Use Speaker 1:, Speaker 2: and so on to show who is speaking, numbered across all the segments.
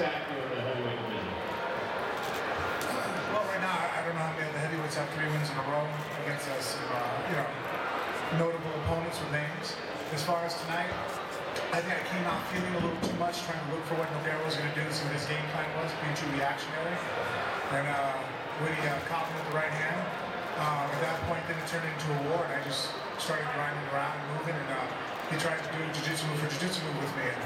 Speaker 1: factor in the heavyweight division?
Speaker 2: Well, right now, I don't know how many of the heavyweights have 3 wins in a row against some, notable opponents with names. As far as tonight, I think I came out feeling a little too much, trying to look for what Nogueira was going to do, see what his game plan was, being too reactionary. And when he caught me with the right hand, at that point, then it turned into a war, and I just started grinding around and moving, and he tried to do a jiu-jitsu move for jiu-jitsu move with me, and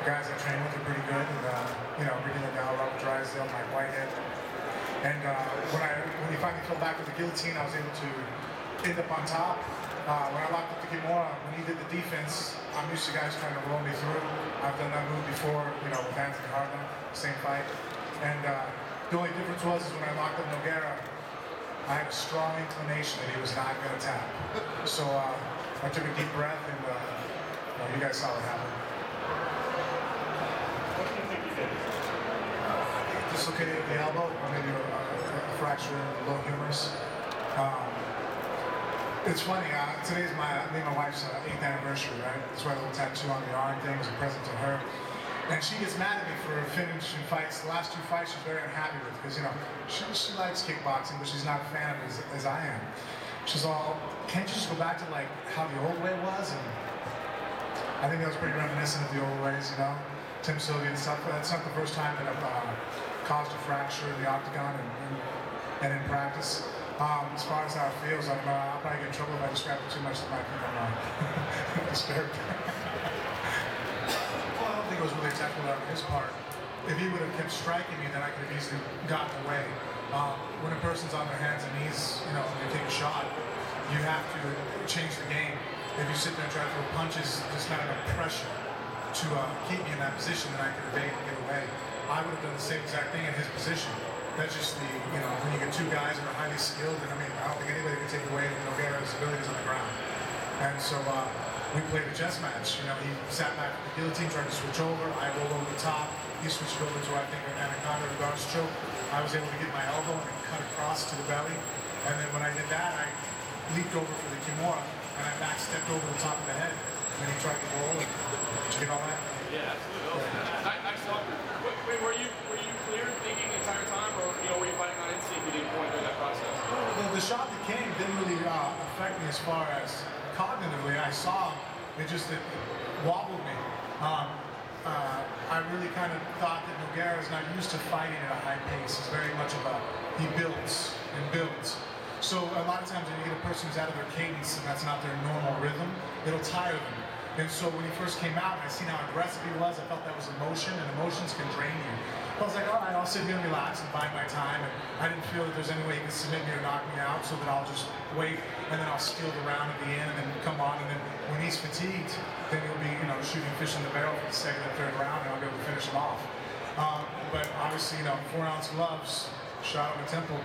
Speaker 2: the guys I train with are pretty good, and bringing them down, Robert Drysdale, Mike Whitehead. And when he finally fell back with the guillotine, I was able to end up on top. When I locked up the Kimura, when he did the defense, I'm used to guys trying to roll me through. I've done that move before, with Anthony Hardman, same fight. And the only difference was is when I locked up Nogueira, I had a strong inclination that he was not going to tap. So I took a deep breath, and you guys saw what happened.
Speaker 1: What do you think you did?
Speaker 2: Dislocated the elbow, or maybe a fracture in the lower humerus. It's funny, today's me and my wife's 8th anniversary, right? That's why a little tattoo on the arm thing was a present to her. And she gets mad at me for finishing fights. The last 2 fights she's very unhappy with because, she likes kickboxing, but she's not a fan of it as I am. She's all, can't you just go back to like how the old way was? And I think that was pretty reminiscent of the old ways, Tim Sylvia and stuff. That's not the first time that I've caused a fracture in the octagon and in practice. As far as how it feels, I don't know, I'll probably get in trouble if I describe it too much that might think I'm disturbed. Well, I don't think it was really tactful on his part. If he would have kept striking me, then I could have easily gotten away. When a person's on their hands and knees, and they take a shot, you have to change the game. If you sit there and try to throw punches, there's not enough pressure to keep me in that position that I could evade and get away. I would have done the same exact thing in his position. That's just when you get 2 guys that are highly skilled, and I don't think anybody can take away Nogueira's abilities on the ground. And so we played a chess match. He sat back with the guillotine, tried to switch over. I rolled over the top. He switched over to, I think, an anaconda or garter choke. I was able to get my elbow and cut across to the belly. And then when I did that, I leaped over for the Kimura, and I back-stepped over the top of the head. And he tried to roll. Did you get all that?
Speaker 3: Yeah, absolutely. I saw. Wait, were you clear thinking the entire time, or were you fighting on instinct at any point during that process?
Speaker 2: The shot that came didn't really affect me as far as cognitively. I saw it just wobbled me. I really kind of thought that Nogueira is not used to fighting at a high pace. He's very much he builds and builds. So a lot of times when you get a person who's out of their cadence and that's not their normal rhythm, it'll tire them. And so when he first came out and I seen how aggressive he was, I felt that was emotion, and emotions can drain you. I was like, all right, I'll sit here and relax and bide my time. And I didn't feel that there's any way he could submit me or knock me out, so that I'll just wait, and then I'll steal the round at the end and then come on. And then when he's fatigued, then he'll be shooting fish in the barrel for the 2nd and 3rd round, and I'll be able to finish him off. But obviously, 4-ounce gloves, shot on the temple.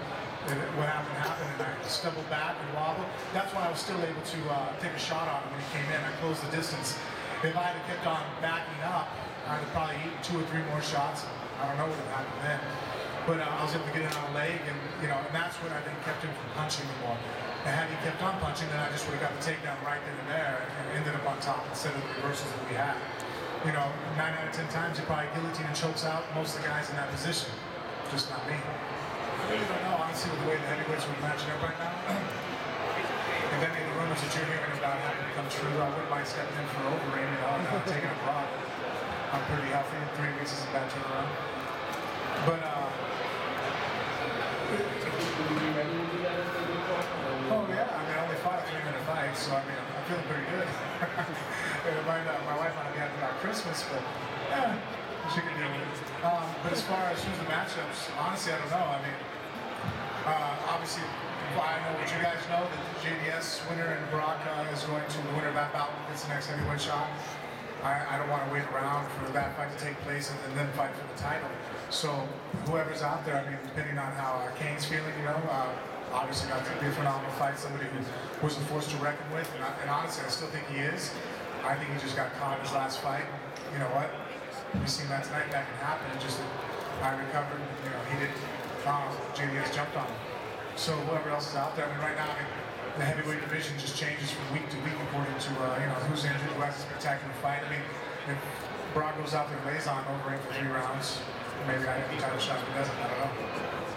Speaker 2: What happened, and I stumbled back and wobbled. That's why I was still able to take a shot on him when he came in. I closed the distance. If I had kept on backing up, I'd have probably eaten 2 or 3 more shots. I don't know what would have happened then. But I was able to get it on a leg, and and that's what I think kept him from punching me more. And had he kept on punching, then I just would have got the takedown right then and there, and ended up on top instead of the reversals that we had. 9 out of 10 times, he probably guillotine and chokes out most of the guys in that position. Just not me. I really don't know, honestly, with the way the heavyweights are matching up right now. If any of the rumors that you're hearing about happen to come true, I wouldn't mind stepping in for an overeem, taking a broad. I'm pretty healthy, 3 weeks isn't a bad turnaround. But, oh yeah, I only fought a 3-minute fight, so I'm feeling pretty good. My wife might not be happy about Christmas, but yeah, she can deal with it. But as far as who's the matchups, honestly, I don't know. Obviously, I know what you guys know, that the JDS winner and Brock is going to the winner of that bout gets the next heavyweight shot. I don't want to wait around for that fight to take place and then fight for the title. So whoever's out there, depending on how Kane's feeling, obviously got to be a phenomenal fight, somebody who was a force to reckon with, and honestly, I still think he is. I think he just got caught in his last fight. You know what? We've seen that tonight, that can happen. Just that I recovered, he didn't. JDS jumped on him. So whoever else is out there, right now, the heavyweight division just changes from week to week according to who's injured, who has a spectacular fight. If Brock goes out there and lays on over 8 for 3 rounds, maybe I have the title shot if he doesn't. I don't know.